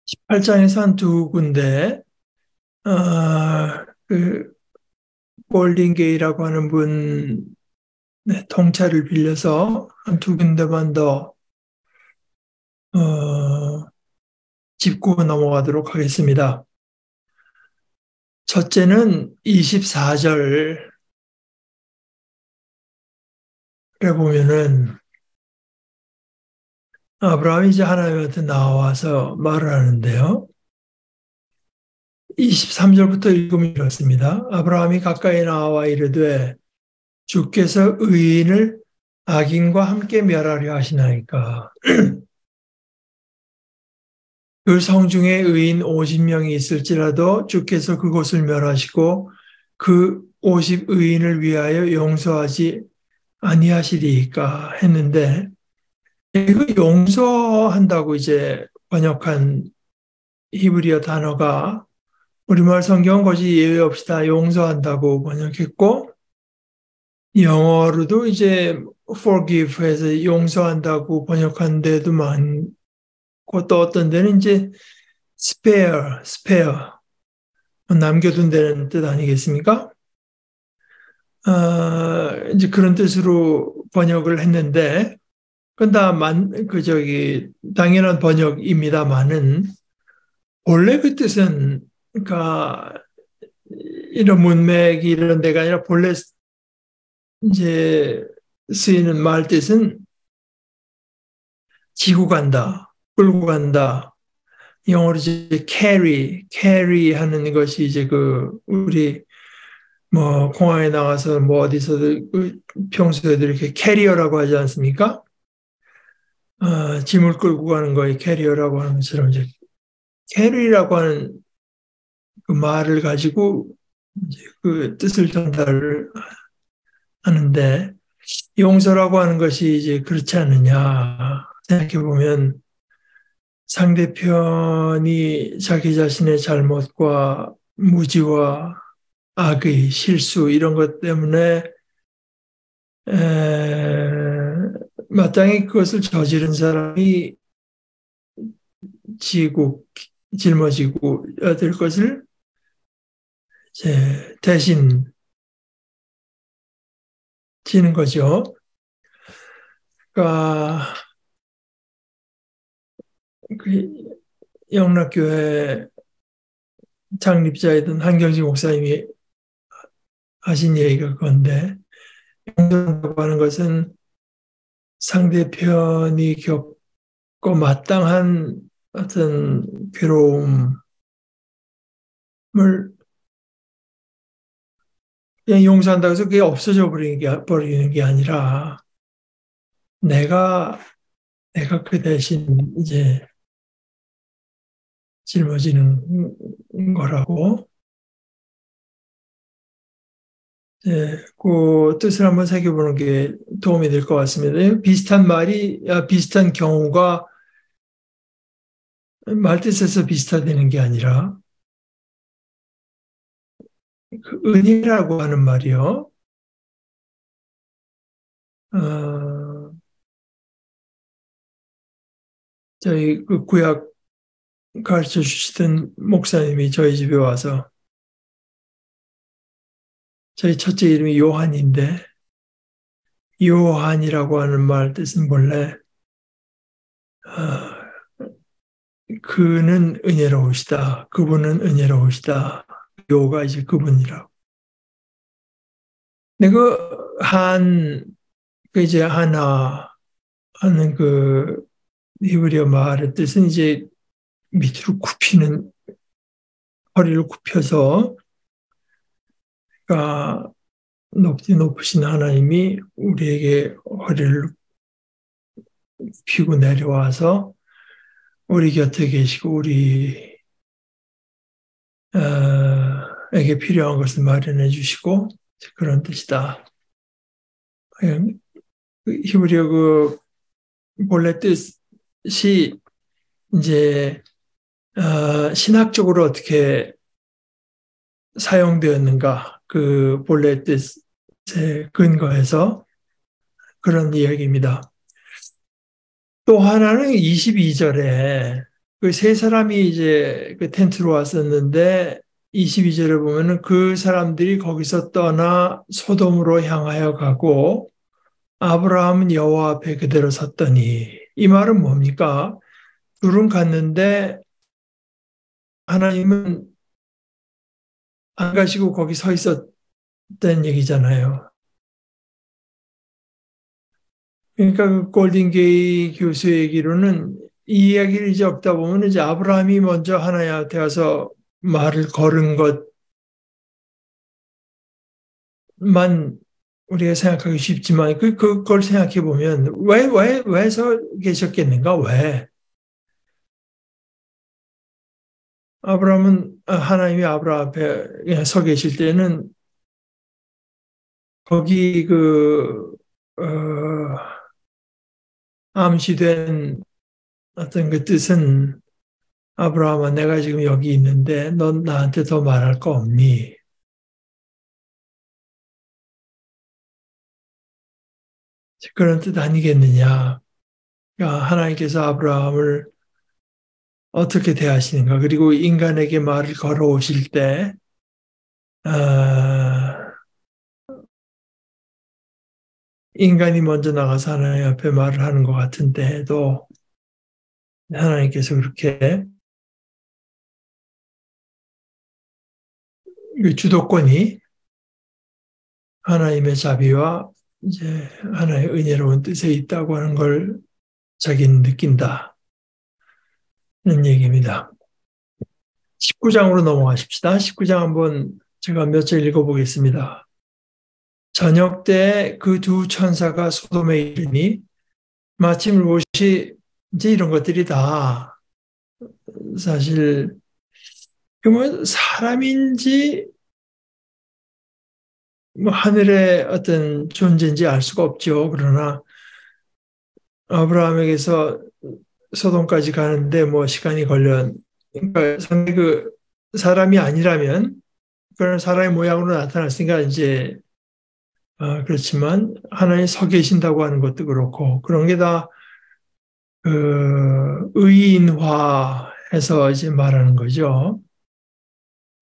18장에서 한 두 군데, 그, 볼딩게이라고 하는 분, 네, 통찰을 빌려서 한 두 군데만 더, 어, 짚고 넘어가도록 하겠습니다. 첫째는 24절에 보면은, 아브라함이 이제 하나님한테 나와서 말을 하는데요. 23절부터 읽으면 이렇습니다. 아브라함이 가까이 나와 이르되 주께서 의인을 악인과 함께 멸하려 하시나이까. 그 성중에 의인 50명이 있을지라도 주께서 그곳을 멸하시고 그 50 의인을 위하여 용서하지 아니하시리이까 했는데, 이거 용서한다고 이제 번역한 히브리어 단어가 우리말 성경은 거의 예외 없이 다 용서한다고 번역했고, 영어로도 이제 forgive 해서 용서한다고 번역한 데도 많고, 또 어떤 데는 이제 spare 남겨둔 다는 뜻 아니겠습니까? 이제 그런 뜻으로 번역을 했는데, 그건 다 당연한 번역입니다만은, 본래 그 뜻은, 그러니까, 이런 문맥이 이런 데가 아니라 본래 이제 쓰이는 말 뜻은 지고 간다, 끌고 간다. 영어로 이제 carry 하는 것이 이제 우리 뭐 공항에 나가서 뭐 어디서도 평소에도 이렇게 캐리어라고 하지 않습니까? 짐을 끌고 가는 거에 캐리어라고 하는 것처럼 이제 캐리라고 하는 그 말을 가지고 이제 그 뜻을 전달을 하는데, 용서라고 하는 것이 이제 그렇지 않느냐 생각해 보면, 상대편이 자기 자신의 잘못과 무지와 악의 실수 이런 것 때문에 마땅히 그것을 저지른 사람이 지고 짊어지고 될 것을 이제 대신 지는 거죠. 그러니까 그 영락교회 창립자이던 한경직 목사님이 하신 얘기가 그건데, 용서라고 하는 것은 상대편이 겪고 마땅한 어떤 괴로움을 그냥 용서한다고 해서 그게 없어져 버리는 게 아니라, 내가 그 대신 이제 짊어지는 거라고. 그 뜻을 한번 살펴보는 게 도움이 될 것 같습니다. 비슷한 경우가 말뜻에서 비슷하다는 게 아니라, 그 은혜라고 하는 말이요. 어, 저희 그 구약 가르쳐 주시던 목사님이 저희 집에 와서, 저희 첫째 이름이 요한인데, 요한이라고 하는 말 뜻은 본래 그는 은혜로우시다, 그분은 은혜로우시다. 요가 이제 그분이라고. 근데 그 이제 하나 하는 그 히브리어 말의 뜻은 이제 밑으로 굽히는, 허리를 굽혀서, 그러니까 높으신 하나님이 우리에게 허리를 굽히고 내려와서 우리 곁에 계시고 우리에게 필요한 것을 마련해 주시고, 그런 뜻이다. 히브리어 본래 뜻이 이제 신학적으로 어떻게 사용되었는가, 그 본래 뜻에 근거해서 그런 이야기입니다. 또 하나는 22절에 그 세 사람이 이제 그 텐트로 왔었는데 22절에 보면은 그 사람들이 거기서 떠나 소돔으로 향하여 가고 아브라함은 여호와 앞에 그대로 섰더니 이 말은 뭡니까? 둘은 갔는데 하나님은 안 가시고 거기 서 있었다는 얘기잖아요. 그러니까 그 골든게이 교수 얘기로는 이 이야기를 이제 없다 보면 이제 아브라함이 먼저 하나님한테 와서 말을 걸은 것만 우리가 생각하기 쉽지만 그걸 생각해 보면 왜 서 계셨겠는가? 왜? 아브라함은 하나님이 아브라함 앞에 서 계실 때는 거기 어, 암시된 어떤 그 뜻은 아브라함아 내가 지금 여기 있는데 넌 나한테 더 말할 거 없니? 그런 뜻 아니겠느냐? 그러니까 하나님께서 아브라함을 어떻게 대하시는가? 그리고 인간에게 말을 걸어오실 때 아, 인간이 먼저 나가서 하나님 앞에 말을 하는 것 같은데도 하나님께서 그렇게 그 주도권이 하나님의 자비와 이제 하나의 은혜로운 뜻에 있다고 하는 걸 자기는 느낀다는 얘기입니다. 19장으로 넘어가십시다. 19장 한번 제가 몇 절 읽어보겠습니다. 저녁 때 그 두 천사가 소돔에 이르니 마침 롯이 이제 이런 것들이 다 사실 그뭐 사람인지 뭐 하늘의 어떤 존재인지 알 수가 없죠. 그러나 아브라함에게서 소돔까지 가는데 뭐 시간이 걸려 그러니까 상당히 그 사람이 아니라면 그런 사람의 모양으로 나타났으니까 이제 그렇지만 하나님 서 계신다고 하는 것도 그렇고 그런 게 다 그 의인화해서 이제 말하는 거죠.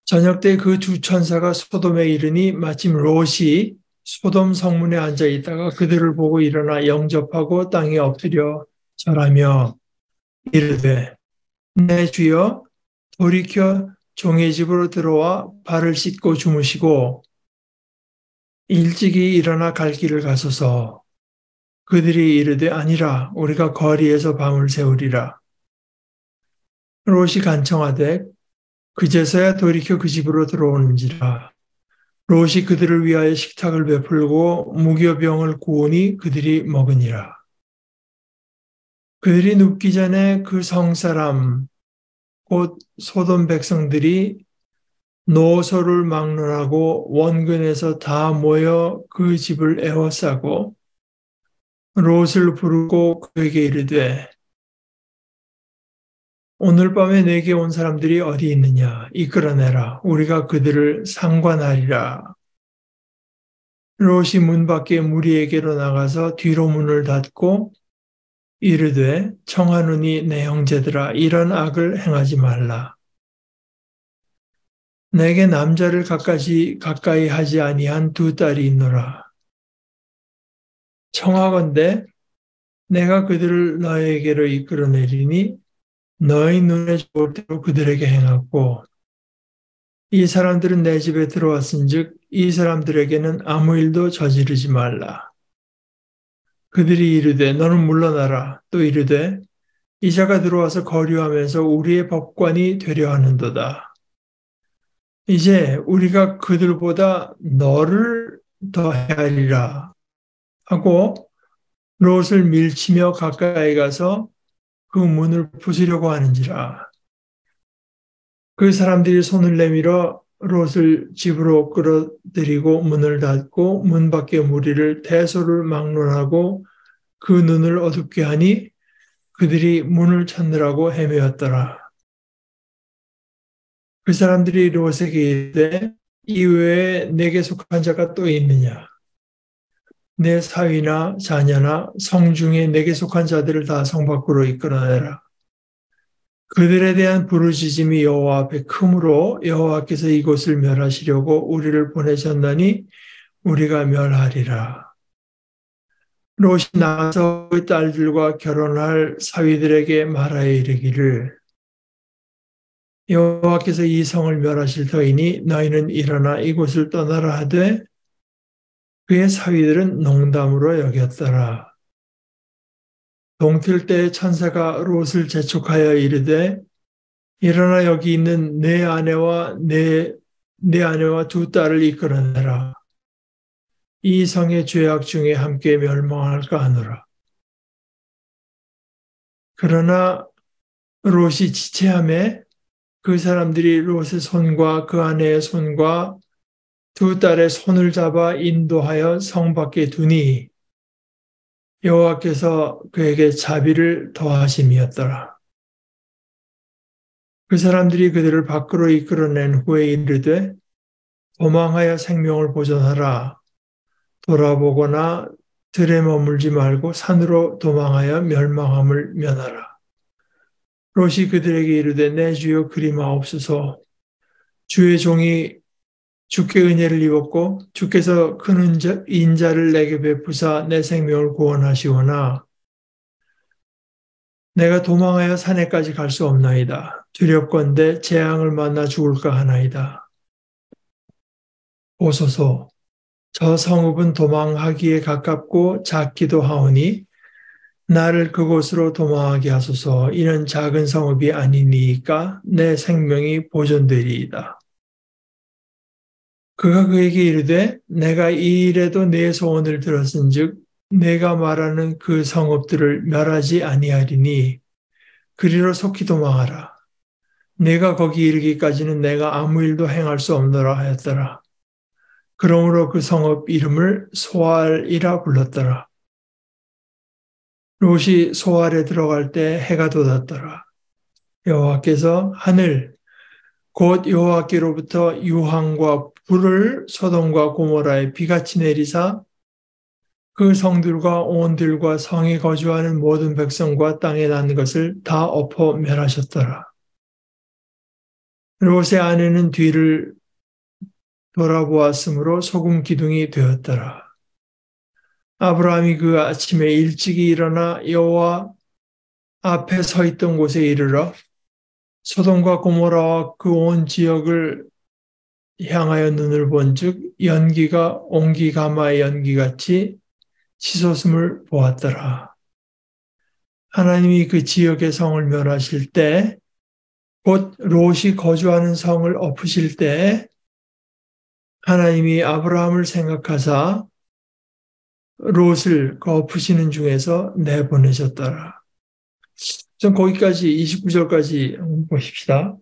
저녁 때 그 두 천사가 소돔에 이르니 마침 롯이 소돔 성문에 앉아 있다가 그들을 보고 일어나 영접하고 땅에 엎드려 절하며 이르되 내 주여 돌이켜 종의 집으로 들어와 발을 씻고 주무시고 일찍이 일어나 갈 길을 가소서. 그들이 이르되 아니라 우리가 거리에서 밤을 새우리라. 롯이 간청하되 그제서야 돌이켜 그 집으로 들어오는지라. 롯이 그들을 위하여 식탁을 베풀고 무교병을 구우니 그들이 먹으니라. 그들이 눕기 전에 그 성사람 곧 소돔 백성들이 노소를 막론하고 원근에서 다 모여 그 집을 에워싸고 롯을 부르고 그에게 이르되 오늘 밤에 내게 온 사람들이 어디 있느냐 이끌어내라 우리가 그들을 상관하리라. 롯이 문 밖에 무리에게로 나가서 뒤로 문을 닫고 이르되 청하노니 내 형제들아 이런 악을 행하지 말라. 내게 남자를 가까이 하지 아니한 두 딸이 있노라. 청하건대 내가 그들을 너에게로 이끌어내리니 너희 눈에 좋을 대로 그들에게 행하고 이 사람들은 내 집에 들어왔은즉 이 사람들에게는 아무 일도 저지르지 말라. 그들이 이르되 너는 물러나라. 또 이르되 이자가 들어와서 거류하면서 우리의 법관이 되려 하는도다. 이제 우리가 그들보다 너를 더 헤아리라 하고 롯을 밀치며 가까이 가서 그 문을 부수려고 하는지라. 그 사람들이 손을 내밀어 롯을 집으로 끌어들이고 문을 닫고 문 밖에 무리를 대소를 막론하고 그 눈을 어둡게 하니 그들이 문을 찾느라고 헤매었더라. 그 사람들이 롯에게 이르되 이외에 내게 속한 자가 또 있느냐? 내 사위나 자녀나 성 중에 내게 속한 자들을 다 성 밖으로 이끌어내라. 그들에 대한 부르짖음이 여호와 앞에 크므로 여호와께서 이곳을 멸하시려고 우리를 보내셨나니 우리가 멸하리라. 롯이 나가서 그 딸들과 결혼할 사위들에게 말하여 이르기를 여호와께서 이 성을 멸하실 터이니 너희는 일어나 이곳을 떠나라 하되 그의 사위들은 농담으로 여겼더라. 동틀 때 천사가 롯을 재촉하여 이르되 일어나 여기 있는 내 아내와 두 딸을 이끌어내라. 이 성의 죄악 중에 함께 멸망할까 하노라. 그러나 롯이 지체함에 그 사람들이 롯의 손과 그 아내의 손과 두 딸의 손을 잡아 인도하여 성 밖에 두니 여호와께서 그에게 자비를 더하심이었더라. 그 사람들이 그들을 밖으로 이끌어낸 후에 이르되 도망하여 생명을 보존하라. 돌아보거나 들에 머물지 말고 산으로 도망하여 멸망함을 면하라. 롯이 그들에게 이르되 내 주여 그리마옵소서. 주의 종이 주께 은혜를 입었고 주께서 큰 인자를 내게 베푸사 내 생명을 구원하시오나 내가 도망하여 산에까지 갈 수 없나이다. 두렵건대 재앙을 만나 죽을까 하나이다. 보소서 저 성읍은 도망하기에 가깝고 작기도 하오니 나를 그곳으로 도망하게 하소서. 이는 작은 성읍이 아니니까 내 생명이 보존되리이다. 그가 그에게 이르되 내가 이 일에도 내 소원을 들었은즉 내가 말하는 그 성읍들을 멸하지 아니하리니 그리로 속히 도망하라. 내가 거기 이르기까지는 내가 아무 일도 행할 수 없노라 하였더라. 그러므로 그 성읍 이름을 소알이라 불렀더라. 롯이 소알에 들어갈 때 해가 돋았더라. 여호와께서 하늘 곧 여호와께로부터 유황과 불을 소돔과 고모라에 비같이 내리사 그 성들과 온 들과 성에 거주하는 모든 백성과 땅에 난 것을 다 엎어 멸하셨더라. 롯의 아내는 뒤를 돌아보았으므로 소금 기둥이 되었더라. 아브라함이 그 아침에 일찍이 일어나 여호와 앞에 서 있던 곳에 이르러 소돔과 고모라와 그 온 지역을 향하여 눈을 본즉 연기가 옹기가마의 연기같이 치솟음을 보았더라. 하나님이 그 지역의 성을 멸하실 때, 곧 롯이 거주하는 성을 엎으실 때, 하나님이 아브라함을 생각하사 롯을 그 엎으시는 중에서 내보내셨더라. 좀 거기까지 29절까지 보십시다.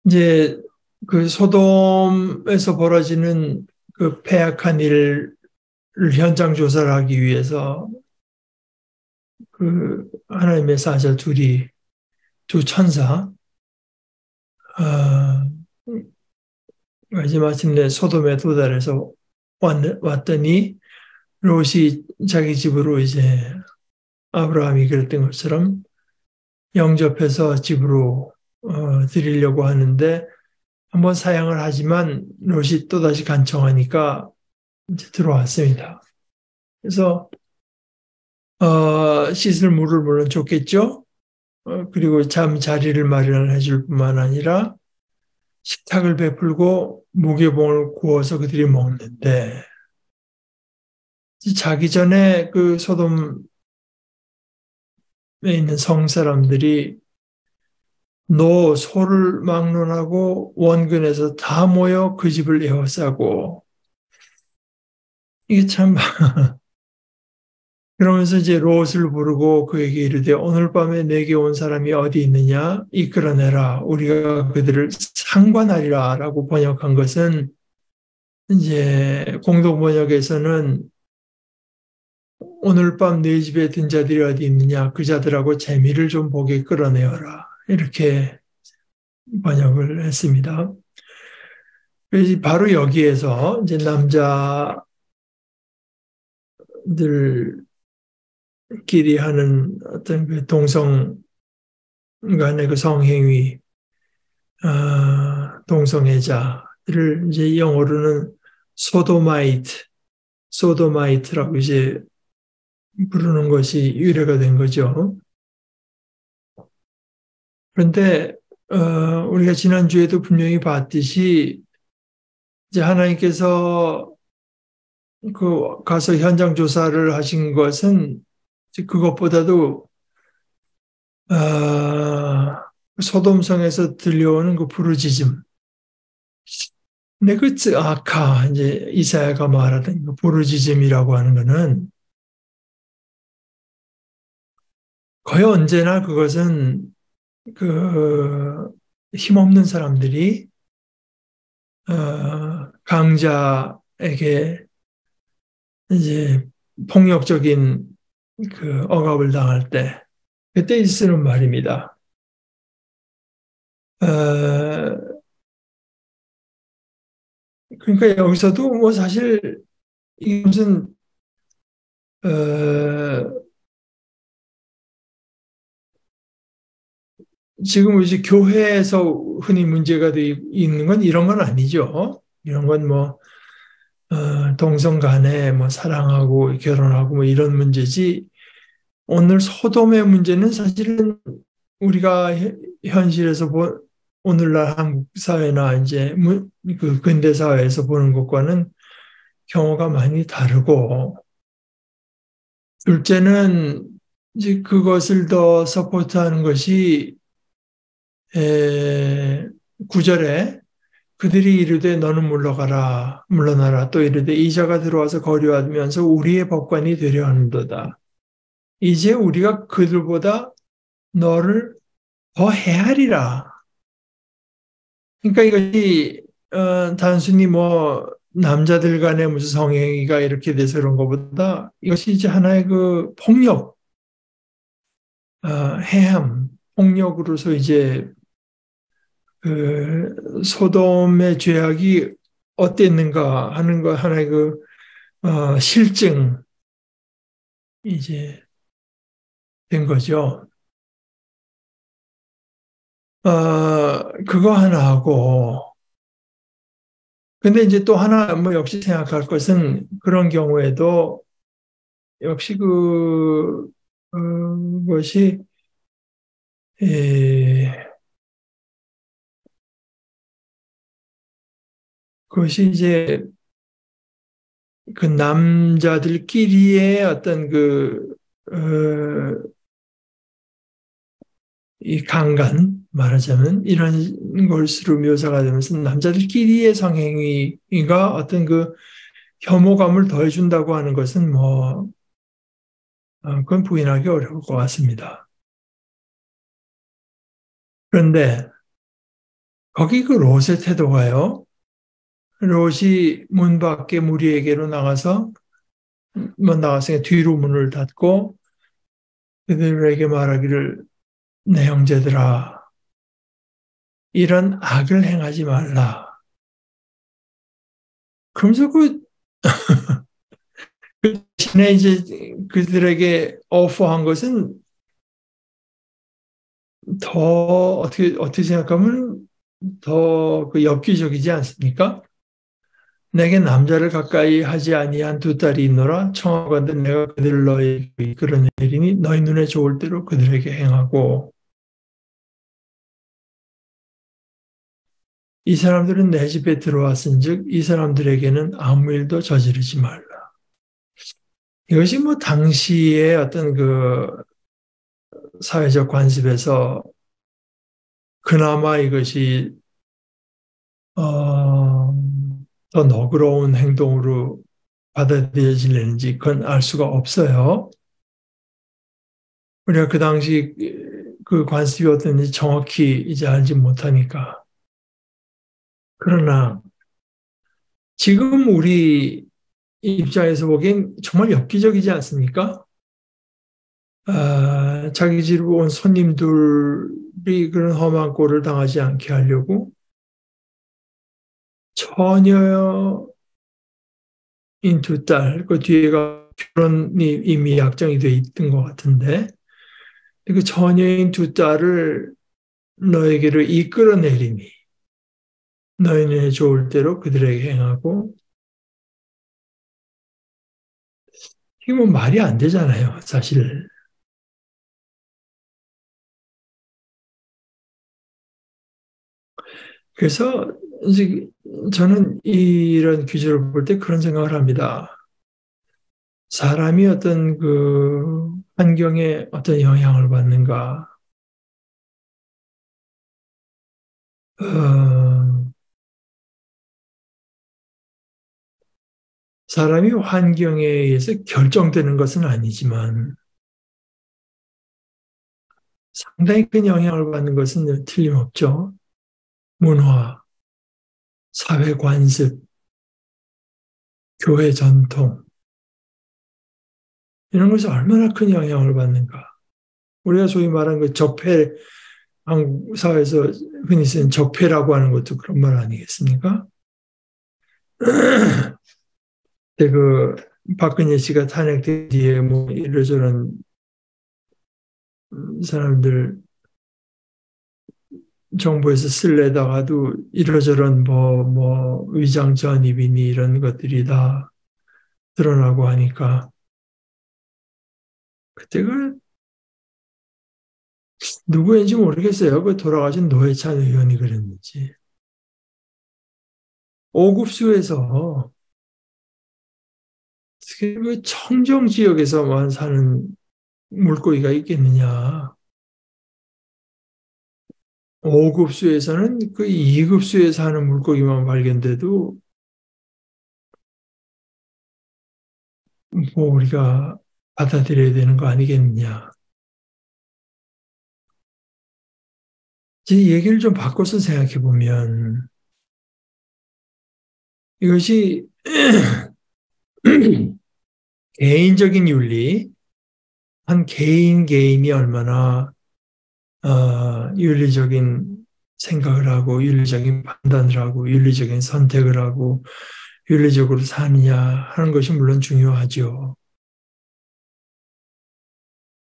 이제 그 소돔에서 벌어지는 그 패악한 일을 현장 조사를 하기 위해서 그 하나님의 사자 둘이 두 천사 이제 마침내 소돔에 도달해서 왔더니 롯이 자기 집으로 이제 아브라함이 그랬던 것처럼 영접해서 집으로 드리려고 하는데 한번 사양을 하지만 롯이 또다시 간청하니까 이제 들어왔습니다. 그래서 씻을 물을 물론 줬겠죠. 그리고 자리를 마련해 줄 뿐만 아니라 식탁을 베풀고 무교봉을 구워서 그들이 먹는데 자기 전에 그 소돔에 있는 성 사람들이 소를 막론하고 원근에서 다 모여 그 집을 에워싸고 이게 참 그러면서 이제 롯을 부르고 그에게 이르되 오늘 밤에 내게 온 사람이 어디 있느냐 이끌어내라 우리가 그들을 상관하리라 라고 번역한 것은 이제 공동 번역에서는 오늘 밤 내 집에 든 자들이 어디 있느냐 그 자들하고 재미를 좀 보게 끌어내어라 이렇게 번역을 했습니다. 그래서 바로 여기에서 이제 남자들 하는 어떤 그 동성 간의 그 성행위, 동성애자를 이제 영어로는 소도마이트라고 이제 부르는 것이 유래가 된 거죠. 그런데 우리가 지난주에도 분명히 봤듯이 이제 하나님께서 그 가서 현장 조사를 하신 것은 그것보다도 소돔성에서 들려오는 그 부르짖음. 근데 그 아카 이제 이사야가 말하던 그 부르짖음이라고 하는 거는 거의 언제나 그것은 그 힘없는 사람들이 강자에게 이제 폭력적인 그 억압을 당할 때 그때 쓰는 말입니다. 그러니까 여기서도 뭐 사실 이것은 지금 이제 교회에서 흔히 문제가 돼 있는 건 이런 건 아니죠. 이런 건 뭐 동성 간에 뭐 사랑하고 결혼하고 뭐 이런 문제지. 오늘 소돔의 문제는 사실은 우리가 현실에서 오늘날 한국 사회나 이제 그 근대 사회에서 보는 것과는 경우가 많이 다르고, 둘째는 이제 그것을 더 서포트하는 것이 9절에 그들이 이르되 너는 물러나라 또 이르되 이자가 들어와서 거류하면서 우리의 법관이 되려 하는도다. 이제 우리가 그들보다 너를 더 헤아리라. 그러니까 이것이 단순히 뭐 남자들 간에 무슨 성행위가 이렇게 돼서 그런 것보다 이것이 이제 하나의 그 폭력, 해함, 폭력으로서 이제 그 소돔의 죄악이 어땠는가 하는 거 하나의 그 실증 이제 된 거죠. 그거 하나 하고, 근데 이제 또 하나 뭐 역시 생각할 것은 그런 경우에도 역시 그것이 그것이 이제 그 남자들끼리의 어떤 이 강간 말하자면 이런 것으로 묘사가 되면서 남자들끼리의 성행위가 어떤 그 혐오감을 더해준다고 하는 것은 뭐 그건 부인하기 어려울 것 같습니다. 그런데 거기 그 롯의 태도가요. 롯이 문 밖에 무리에게로 나가서 뒤로 문을 닫고 그들에게 말하기를 내 형제들아 이런 악을 행하지 말라. 그러면서 그 대신에 이제 그들에게 오퍼한 것은 더 어떻게 생각하면 더 그 엽기적이지 않습니까? 내게 남자를 가까이 하지 아니한 두 딸이 있노라 청하건대 내가 그들을 너희에게 이끌어내리니 너희 눈에 좋을 대로 그들에게 행하고 이 사람들은 내 집에 들어왔은즉 이 사람들에게는 아무 일도 저지르지 말라. 이것이 뭐 당시의 어떤 그 사회적 관습에서 그나마 이것이 더 너그러운 행동으로 받아들여지는지 그건 알 수가 없어요. 우리가 그 당시 그 관습이 어떤지 정확히 이제 알지 못하니까. 그러나 지금 우리 입장에서 보기엔 정말 엽기적이지 않습니까? 자기 집으로 온 손님들이 그런 험한 꼴을 당하지 않게 하려고 처녀인 두 딸, 그 뒤에가 결혼이 이미 약정이 돼 있던 것 같은데 그 처녀인 두 딸을 너에게로 이끌어내리니 너희는 좋을 대로 그들에게 행하고 이게 뭐 말이 안 되잖아요, 사실. 그래서 이제 저는 이런 규제를 볼 때 그런 생각을 합니다. 사람이 어떤 그 환경에 어떤 영향을 받는가, 어, 사람이 환경에 의해서 결정되는 것은 아니지만 상당히 큰 영향을 받는 것은 틀림없죠. 문화, 사회 관습, 교회 전통, 이런 것이 얼마나 큰 영향을 받는가. 우리가 소위 말하는 그 적폐, 한국 사회에서 흔히 쓰는 적폐라고 하는 것도 그런 말 아니겠습니까? 근데 그 박근혜 씨가 탄핵된 뒤에 뭐 이러저런 사람들 정부에서 쓸래다가도 이러저런 뭐 위장 전입이니 이런 것들이 다 드러나고 하니까 그때 그 누구인지 모르겠어요. 그 돌아가신 노회찬 의원이 그랬는지. 5급수에서 어떻게 그 청정 지역에서만 사는 물고기가 있겠느냐. 5급수에서는 그 2급수에 사는 물고기만 발견돼도 뭐 우리가 받아들여야 되는 거 아니겠느냐. 제 얘기를 좀 바꿔서 생각해 보면 이것이 개인적인 윤리, 한 개인이 얼마나 윤리적인 생각을 하고 윤리적인 판단을 하고 윤리적인 선택을 하고 윤리적으로 사느냐 하는 것이 물론 중요하죠.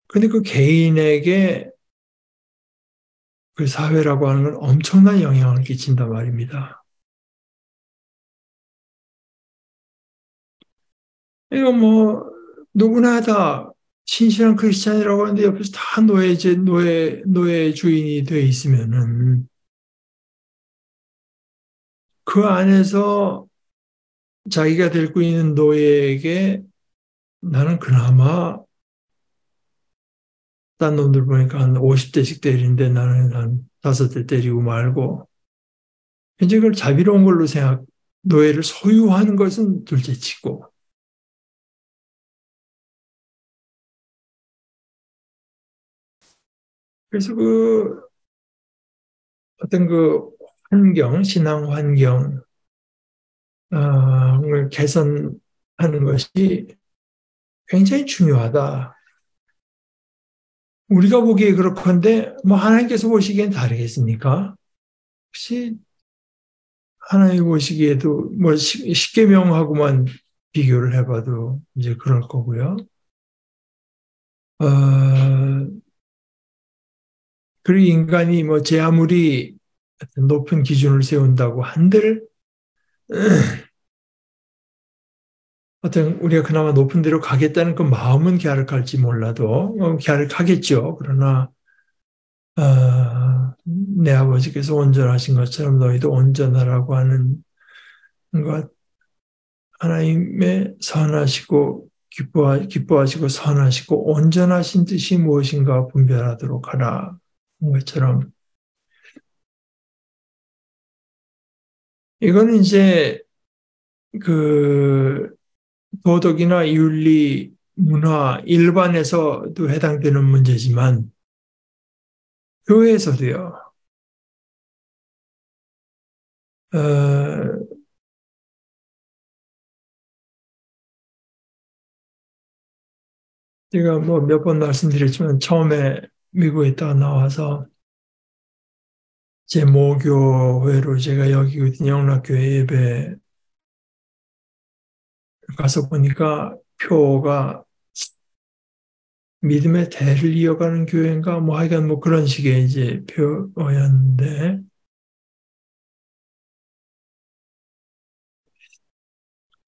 근데 그 개인에게 그 사회라고 하는 건 엄청난 영향을 끼친단 말입니다. 이거 뭐 누구나 다 신실한 크리스찬이라고 하는데 옆에서 다 노예 주인이 돼 있으면은 그 안에서 자기가 데리고 있는 노예에게 나는 그나마 딴 놈들 보니까 한 50대씩 때리는데 나는 한 5대 때리고 말고 이제 그걸 자비로운 걸로 노예를 소유하는 것은 둘째치고 그래서 그 어떤 그 신앙 환경을 개선하는 것이 굉장히 중요하다. 우리가 보기에 그렇건데 뭐 하나님께서 보시기엔 다르겠습니까? 혹시 하나님 보시기에도 뭐 십계명하고만 비교를 해봐도 이제 그럴 거고요. 어, 그리고 인간이 뭐 제 아무리 높은 기준을 세운다고 한들 어떤 우리가 그나마 높은 데로 가겠다는 그 마음은 갸륵할지 몰라도 갸륵하겠죠. 그러나 내 아버지께서 온전하신 것처럼 너희도 온전하라고 하는 것 하나님의 선하시고 기뻐하시고 선하시고 온전하신 뜻이 무엇인가 분별하도록 하라. 것처럼 이거는 이제 그 도덕이나 윤리, 문화, 일반에서도 해당되는 문제지만 교회에서도요. 어, 제가 뭐 몇 번 말씀드렸지만 처음에 미국에 있다가 나와서 제 모교회로 제가 여기 영락교회 예배 가서 보니까 표가 믿음의 대를 이어가는 교회인가 뭐 하여간 뭐 그런 식의 이제 표였는데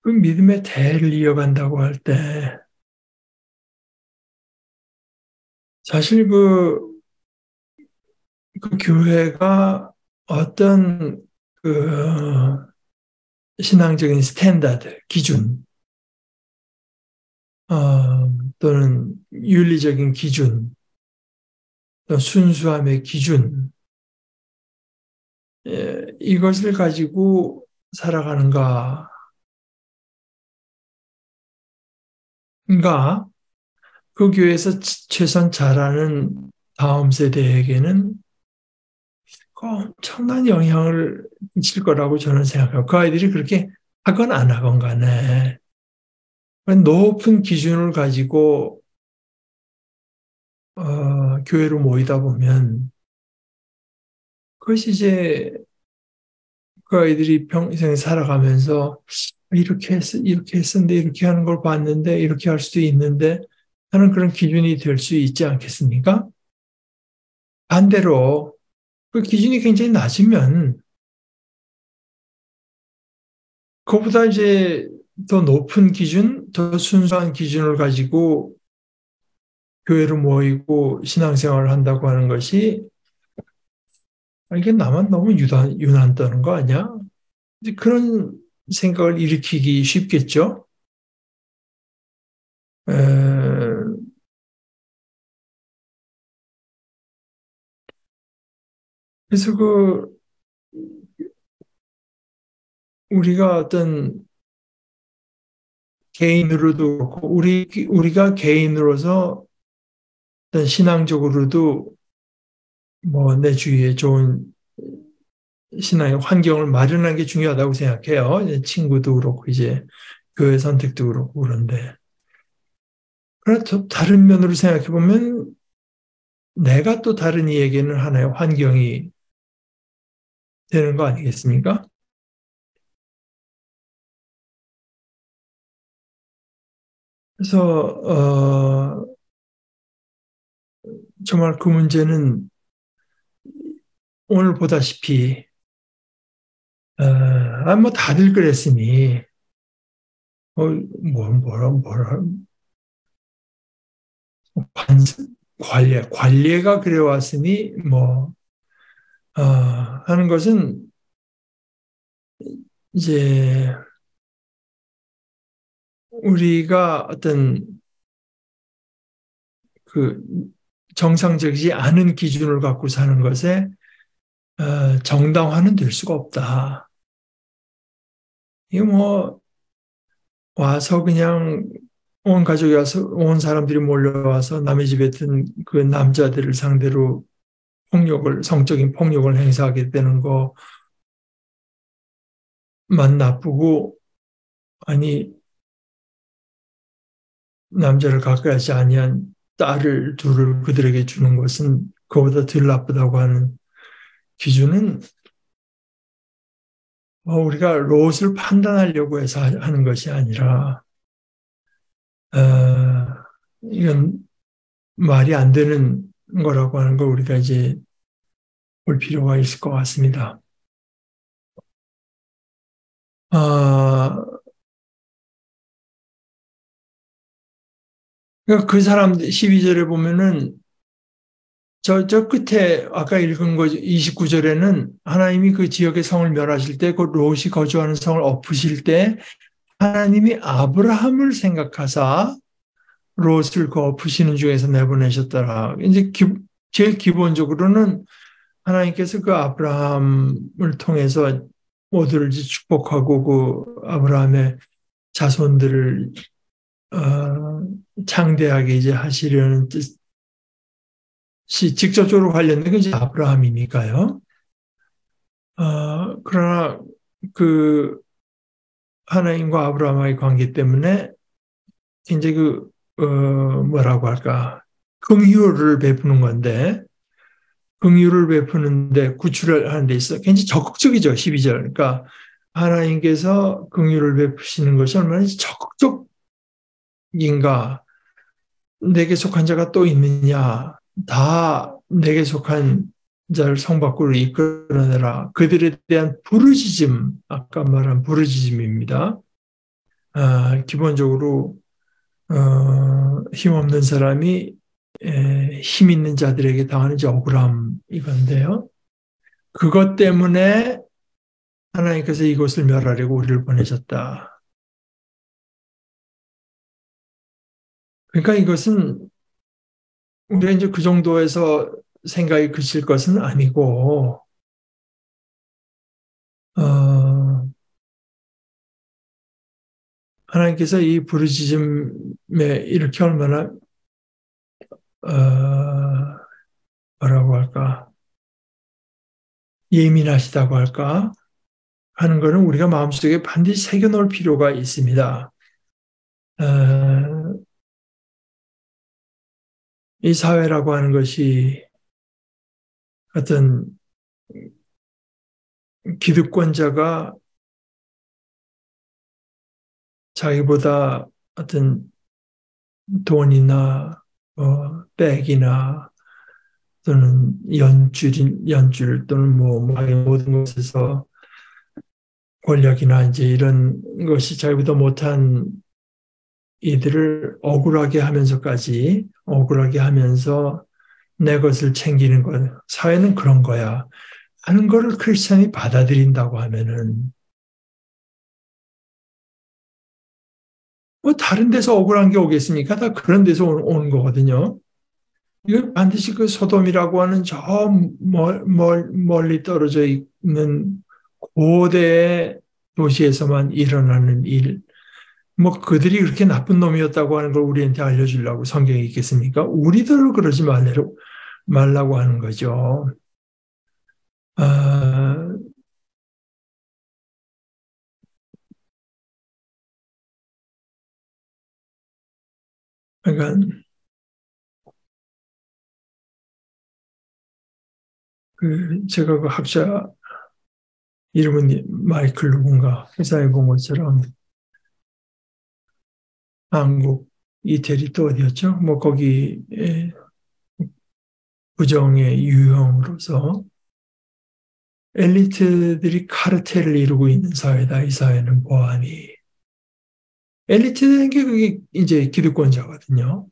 그 믿음의 대를 이어간다고 할 때 사실 그 교회가 어떤 그 신앙적인 스탠다드, 기준, 또는 윤리적인 기준, 또 순수함의 기준, 이것을 가지고 살아가는가, 그 교회에서 최선 잘하는 다음 세대에게는 그 엄청난 영향을 미칠 거라고 저는 생각해요. 그 아이들이 그렇게 하건 안 하건 간에 높은 기준을 가지고 교회로 모이다 보면 그것이 이제 그 아이들이 평생 살아가면서 이렇게 했었는데 이렇게 하는 걸 봤는데 이렇게 할 수도 있는데 하는 그런 기준이 될 수 있지 않겠습니까? 반대로 그 기준이 굉장히 낮으면 그보다 이제 더 높은 기준, 더 순수한 기준을 가지고 교회로 모이고 신앙생활을 한다고 하는 것이 이게 나만 너무 유난 떠는 거 아니야? 이제 그런 생각을 일으키기 쉽겠죠. 에, 그래서 우리가 어떤 개인으로도 그렇고 우리가 개인으로서 어떤 신앙적으로도 뭐 내 주위에 좋은 신앙의 환경을 마련하는 게 중요하다고 생각해요. 이제 친구도 그렇고 이제 교회 선택도 그렇고 그런데 그러나 또 다른 면으로 생각해 보면 내가 또 다른 이에게는 하나의 환경이 되는 거 아니겠습니까? 그래서 정말 그 문제는 오늘 보다시피 뭐 다들 그랬으니 뭐라 관, 관례가 그래왔으니 뭐 하는 것은 이제 우리가 어떤 그 정상적이지 않은 기준을 갖고 사는 것에 정당화는 될 수가 없다. 이게 뭐 와서 그냥 온 가족이 와서 온 사람들이 몰려와서 남의 집에 든 그 남자들을 상대로 성적인 폭력을 행사하게 되는 것만 나쁘고 아니 남자를 가까이 하지 아니한 딸을 둘을 그들에게 주는 것은 그보다 덜 나쁘다고 하는 기준은 우리가 롯을 판단하려고 해서 하는 것이 아니라 이건 말이 안 되는 거라고 하는 걸 우리가 이제 볼 필요가 있을 것 같습니다. 아, 그러니까 그 사람 12절에 보면은 저 끝에 아까 읽은 거 29절에는 하나님이 그 지역의 성을 멸하실 때 그 롯이 거주하는 성을 엎으실 때 하나님이 아브라함을 생각하사 롯을 그 엎으시는 중에서 내보내셨더라. 이제 제일 기본적으로는 하나님께서 그 아브라함을 통해서 모두를 축복하고 그 아브라함의 자손들을 창대하게 이제 하시려는 뜻이 직접적으로 관련된 게 이제 아브라함이니까요. 그러나 그 하나님과 아브라함의 관계 때문에 이제 뭐라고 할까 긍휼을 베푸는 건데 긍휼을 베푸는데 구출을 하는 데 있어 굉장히 적극적이죠. 12절. 그러니까 하나님께서 긍휼을 베푸시는 것이 얼마나 적극적 내게 속한 자가 또 있느냐? 다 내게 속한 자를 성 밖으로 이끌어내라. 그들에 대한 부르짖음, 아까 말한 부르짖음입니다. 기본적으로 힘없는 사람이 힘 있는 자들에게 당하는 이제 억울함 이건데요. 그것 때문에 하나님께서 이곳을 멸하려고 우리를 보내셨다. 그러니까 이것은 우리가 이제 그 정도에서 생각이 그칠 것은 아니고, 어, 하나님께서 이 부르짖음에 이렇게 얼마나, 뭐라고 할까, 예민하시다고 할까, 하는 것은 우리가 마음속에 반드시 새겨놓을 필요가 있습니다. 이 사회라고 하는 것이 어떤 기득권자가 자기보다 어떤 돈이나 백이나 또는 연줄 또는 모든 것에서 권력이나 이제 이런 것이 자기보다 못한 이들을 억울하게 하면서 내 것을 챙기는 것. 사회는 그런 거야. 하는 거를 크리스천이 받아들인다고 하면은 뭐 다른 데서 억울한 게 오겠습니까? 다 그런 데서 오는 거거든요. 이거 반드시 그 소돔이라고 하는 저 멀리 떨어져 있는 고대 도시에서만 일어나는 일, 뭐 그들이 그렇게 나쁜 놈이었다고 하는 걸 우리한테 알려주려고 성경이 있겠습니까? 우리들을 그러지 말라고 하는 거죠. 아, 그러니까 제가 그 학자 이름은 마이클 누군가 회사에 본 것처럼 한국 이태리 또 어디였죠? 뭐 거기 부정의 유형으로서 엘리트들이 카르텔을 이루고 있는 사회다. 이 사회는 보아하니 엘리트라는 게 그게 이제 기득권자거든요.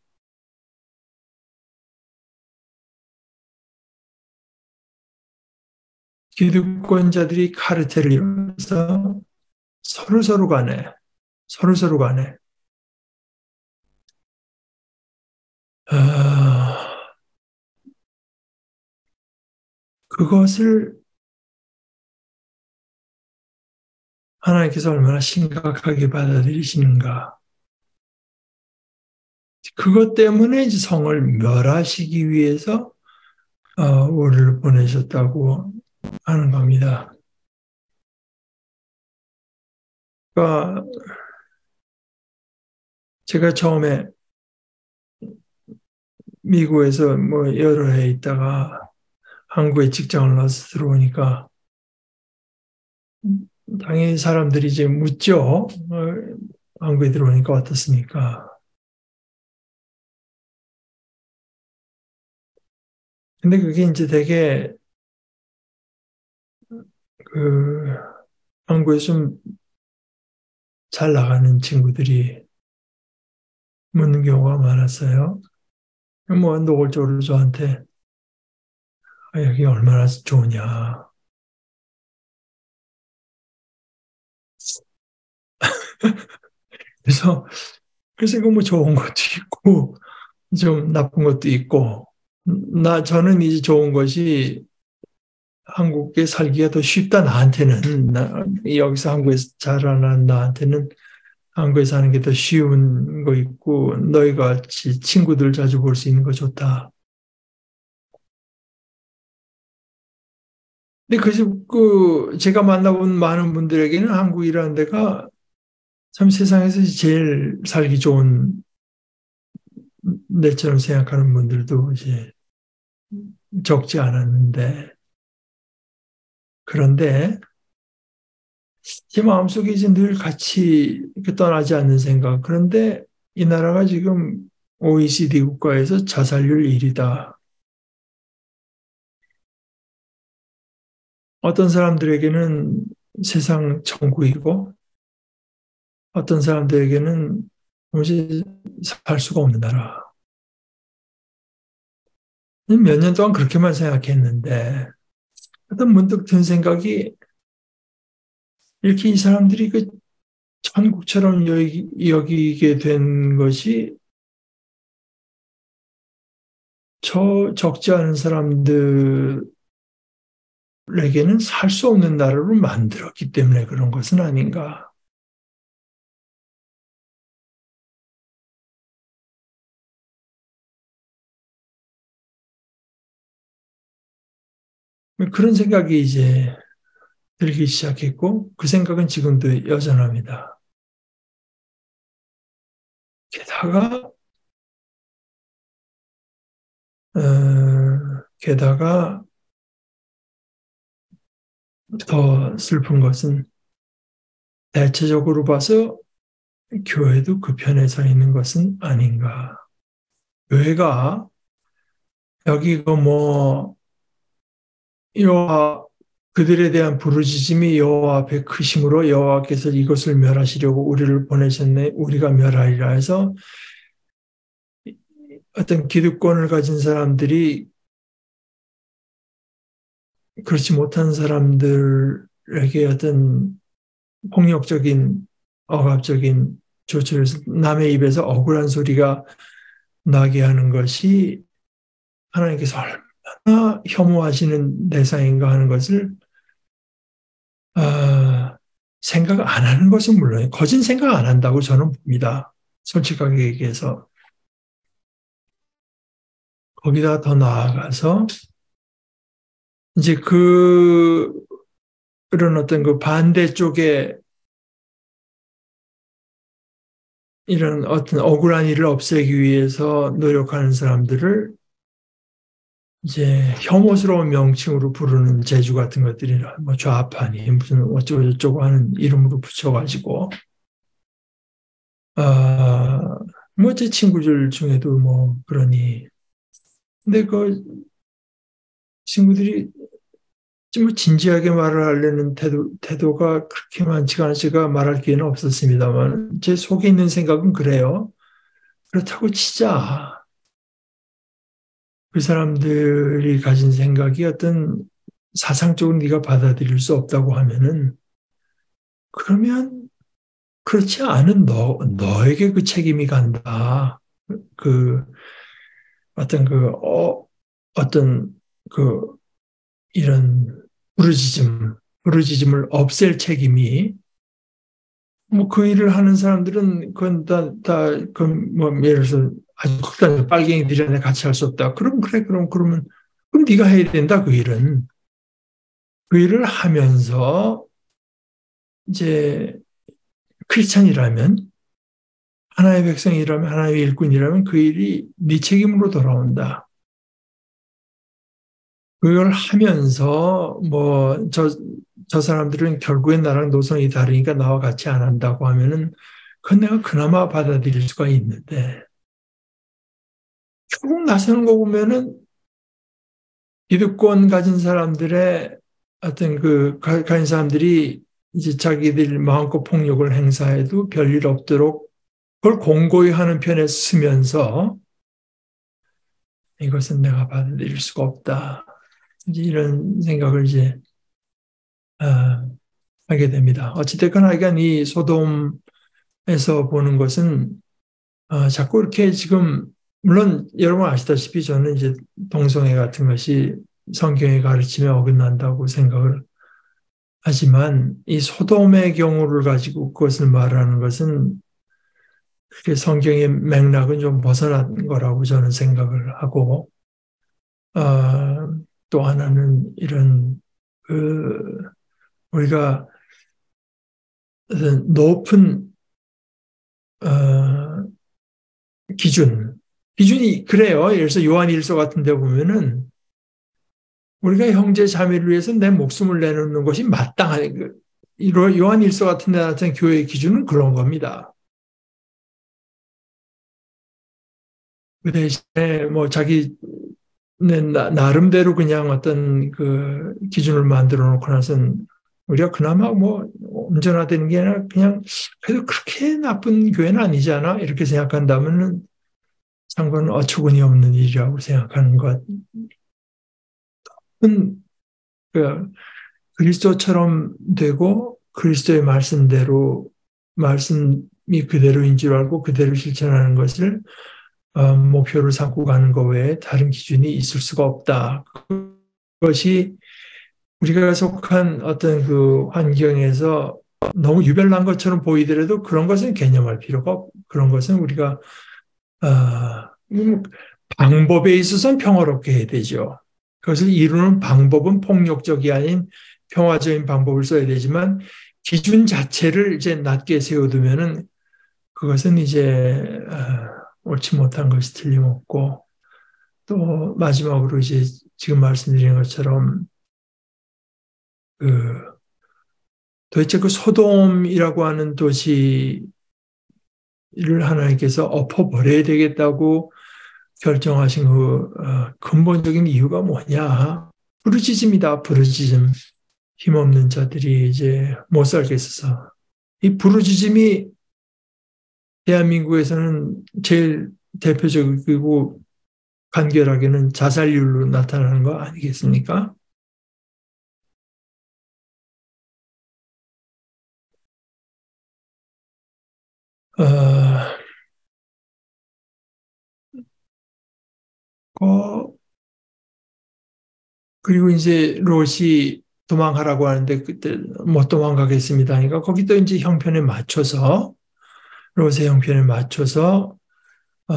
기득권자들이 카르텔을 이루면서 서로 간에 아, 그것을 하나님께서 얼마나 심각하게 받아들이시는가. 그것 때문에 이제 성을 멸하시기 위해서 우리를 보내셨다고 하는 겁니다. 그러니까 제가 처음에 미국에서 뭐 여러 해 있다가 한국에 직장을 나서 들어오니까 당연히 사람들이 이제 묻죠. 한국에 들어오니까 어떻습니까? 근데 그게 이제 되게 그 한국에 좀 잘 나가는 친구들이 묻는 경우가 많았어요. 뭐 노골적으로 저한테 여기 얼마나 좋으냐. 그래서 그 뭐 좋은 것도 있고 좀 나쁜 것도 있고 저는 이제 좋은 것이 한국에 살기가 더 쉽다 나한테는 여기서 한국에서 자라난 나한테는 한국에 사는 게 더 쉬운 거 있고 너희 같이 친구들 자주 볼 수 있는 거 좋다. 근데 제가 만나본 많은 분들에게는 한국이라는 데가 참 세상에서 제일 살기 좋은 데처럼 생각하는 분들도 이제 적지 않았는데 그런데 제 마음속에 이제 늘 같이 이렇게 떠나지 않는 생각. 그런데 이 나라가 지금 OECD 국가에서 자살률 1위다. 어떤 사람들에게는 세상 천국이고 어떤 사람들에게는 도무지 살 수가 없는 나라. 몇 년 동안 그렇게만 생각했는데 어떤 문득 든 생각이 이렇게 이 사람들이 그 천국처럼 여기게 된 것이 저 적지 않은 사람들에게는 살 수 없는 나라로 만들었기 때문에 그런 것은 아닌가. 그런 생각이 이제 들기 시작했고 그 생각은 지금도 여전합니다. 게다가 게다가 더 슬픈 것은 대체적으로 봐서 교회도 그 편에 서 있는 것은 아닌가. 교회가 여기 그뭐 여호와 그들에 대한 부르짖음이 여호와 앞에 크심으로 여호와께서 이것을 멸하시려고 우리를 보내셨네 우리가 멸하리라 해서 어떤 기득권을 가진 사람들이 그렇지 못한 사람들에게 어떤 폭력적인 억압적인 조치를 해서 남의 입에서 억울한 소리가 나게 하는 것이 하나님께서 얼마나 혐오하시는 대상인가 하는 것을 생각 안 하는 것은 물론 거진 생각 안 한다고 저는 봅니다. 솔직하게 얘기해서 거기다 더 나아가서 이제 그런 어떤 그 반대쪽에 이런 어떤 억울한 일을 없애기 위해서 노력하는 사람들을 이제 혐오스러운 명칭으로 부르는 재주 같은 것들이나 뭐 좌파니 무슨 어쩌고 저쩌고 하는 이름으로 붙여가지고 뭐 제 친구들 중에도 뭐 그러니 근데 그 친구들이 좀 진지하게 말을 하려는 태도가 그렇게 많지가 않아 제가 말할 기회는 없었습니다만 제 속에 있는 생각은 그래요. 그렇다고 치자. 그 사람들이 가진 생각이 어떤 사상적으로 네가 받아들일 수 없다고 하면은 그러면 그렇지 않은 너에게 그 책임이 간다. 그 어떤 어떤 그 이런 부르짖음을 없앨 책임이 뭐 그 일을 하는 사람들은 그건 그뭐 예를 들어서 아주 극단적 빨갱이들이랑 같이 할 수 없다. 그럼 그래 그럼 네가 해야 된다 그 일은 그 일을 하면서 이제 크리스찬이라면 하나의 백성이라면 하나의 일꾼이라면 그 일이 네 책임으로 돌아온다. 그걸 하면서 저 사람들은 결국엔 나랑 노선이 다르니까 나와 같이 안 한다고 하면은 그건 내가 그나마 받아들일 수가 있는데 결국 나서는 거 보면은 기득권 가진 사람들의 어떤 가진 사람들이 이제 자기들 마음껏 폭력을 행사해도 별일 없도록 그걸 공고히 하는 편에 쓰면서 이것은 내가 받아들일 수가 없다. 이제 이런 생각을 이제 아, 하게 됩니다. 어찌됐거나 하여간 이 소돔에서 보는 것은 자꾸 이렇게 지금 물론 여러분 아시다시피 저는 이제 동성애 같은 것이 성경의 가르침에 어긋난다고 생각을 하지만 이 소돔의 경우를 가지고 그것을 말하는 것은 그게 성경의 맥락은 좀 벗어난 거라고 저는 생각을 하고 또 하나는 이런 우리가 높은 어, 기준이 그래요. 예를 들어서 요한일서 같은 데 보면은 우리가 형제 자매를 위해서 내 목숨을 내놓는 것이 마땅한 요한일서 같은 데 나타난 교회의 기준은 그런 겁니다. 그 대신에 뭐 자기 나름대로 그냥 어떤 그 기준을 만들어 놓고 나서는 우리가 그나마 뭐 온전화되는 게 아니라 그냥 그래도 그렇게 나쁜 교회는 아니잖아 이렇게 생각한다면은 상관은 어처구니 없는 일이라고 생각하는 것은 그 그리스도처럼 되고 그리스도의 말씀대로 말씀이 그대로인 줄 알고 그대로 실천하는 것을 목표를 삼고 가는 것 외에 다른 기준이 있을 수가 없다. 그것이 우리가 속한 어떤 그 환경에서 너무 유별난 것처럼 보이더라도 그런 것은 개념할 필요가 없고 그런 것은 우리가 방법에 있어서는 평화롭게 해야 되죠. 그것을 이루는 방법은 폭력적이 아닌 평화적인 방법을 써야 되지만 기준 자체를 이제 낮게 세워두면은 그것은 이제 옳지 못한 것이 틀림없고 또 마지막으로 이제 지금 말씀드린 것처럼 그 도대체 그 소돔이라고 하는 도시를 하나님께서 엎어버려야 되겠다고 결정하신 그 근본적인 이유가 뭐냐? 부르짖음이다, 부르짖음. 힘없는 자들이 이제 못 살겠어서. 이 부르짖음이 대한민국에서는 제일 대표적이고 간결하게는 자살률로 나타나는 거 아니겠습니까? 어, 어, 그리고 이제 롯이 도망가라고 하는데 그때 못 도망가겠습니다. 그러니까 거기도 이제 형편에 맞춰서 롯의 형편에 맞춰서 어,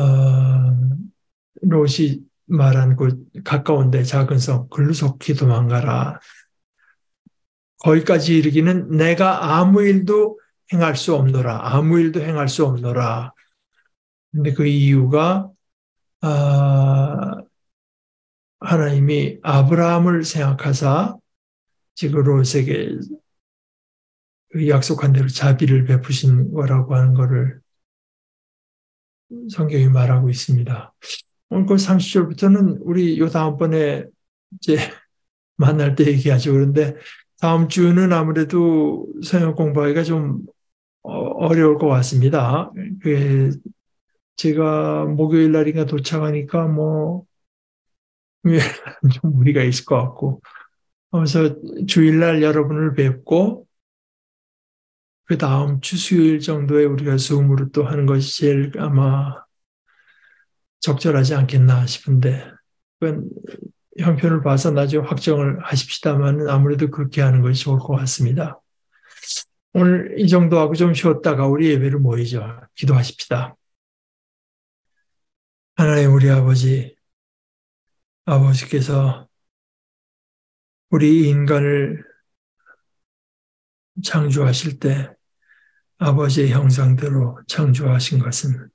롯이 말한 곳 가까운데 작은 성 글로 속히 도망가라. 거기까지 이르기는 내가 아무 일도 행할 수 없노라. 아무 일도 행할 수 없노라. 근데 그 이유가 아, 하나님이 아브라함을 생각하사 지금 롯에게 그 약속한 대로 자비를 베푸신 거라고 하는 거를 성경이 말하고 있습니다. 오늘 그 30절부터는 우리 요 다음번에 이제 만날 때 얘기하죠. 그런데 다음 주는 아무래도 성경 공부하기가 좀 어려울 것 같습니다. 그 제가 목요일 날인가 도착하니까 뭐 좀 무리가 있을 것 같고 그래서 주일날 여러분을 뵙고 그 다음 주 수요일 정도에 우리가 줌으로 또 하는 것이 제일 아마 적절하지 않겠나 싶은데 그건 형편을 봐서 나중에 확정을 하십시다만 아무래도 그렇게 하는 것이 좋을 것 같습니다. 오늘 이 정도 하고 좀 쉬었다가 우리 예배를 모이죠. 기도하십시다. 하나님 우리 아버지께서 우리 인간을 창조하실 때 아버지의 형상대로 창조하신 것은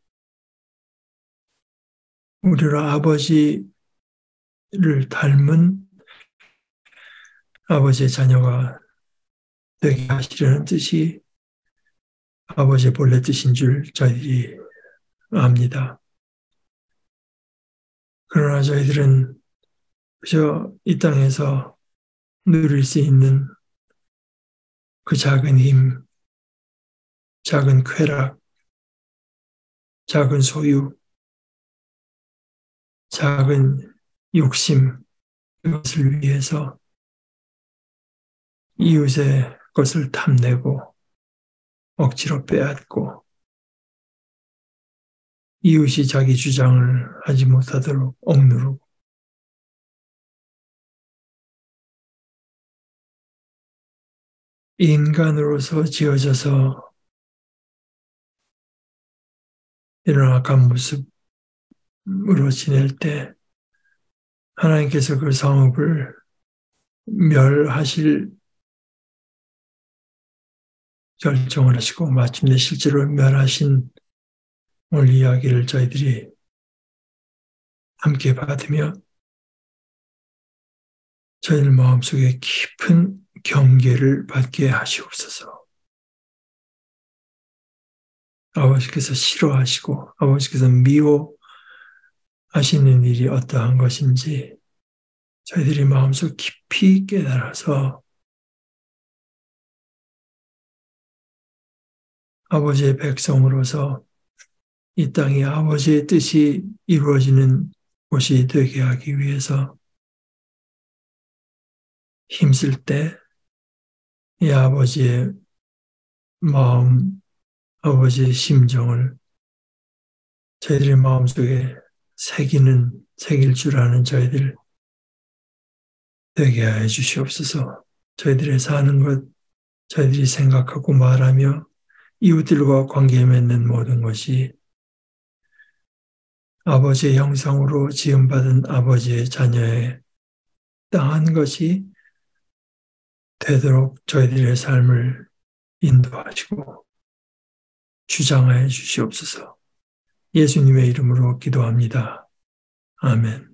우리를 아버지를 닮은 아버지의 자녀가 되게 하시려는 뜻이 아버지의 본래 뜻인 줄 저희들이 압니다. 그러나 저희들은 그저 이 땅에서 누릴 수 있는 그 작은 힘, 작은 쾌락, 작은 소유, 작은 욕심, 이것을 위해서 이웃의 것을 탐내고 억지로 빼앗고 이웃이 자기 주장을 하지 못하도록 억누르고 인간으로서 지어져서 이런 악한 모습으로 지낼 때 하나님께서 그 성읍을 멸하실 결정을 하시고 마침내 실제로 멸하신 오늘 이야기를 저희들이 함께 받으며 저희들 마음속에 깊은 경계를 받게 하시옵소서. 아버지께서 싫어하시고 아버지께서 하시는 일이 어떠한 것인지 저희들이 마음속 깊이 깨달아서 아버지의 백성으로서 이 땅이 아버지의 뜻이 이루어지는 곳이 되게 하기 위해서 힘쓸 때 이 아버지의 마음, 아버지의 심정을 저희들의 마음속에 새길 줄 아는 저희들 되게 하여 주시옵소서. 저희들의 사는 것, 저희들이 생각하고 말하며 이웃들과 관계 맺는 모든 것이 아버지의 형상으로 지음받은 아버지의 자녀의 땅한 것이 되도록 저희들의 삶을 인도하시고 주장하여 주시옵소서. 예수님의 이름으로 기도합니다. 아멘.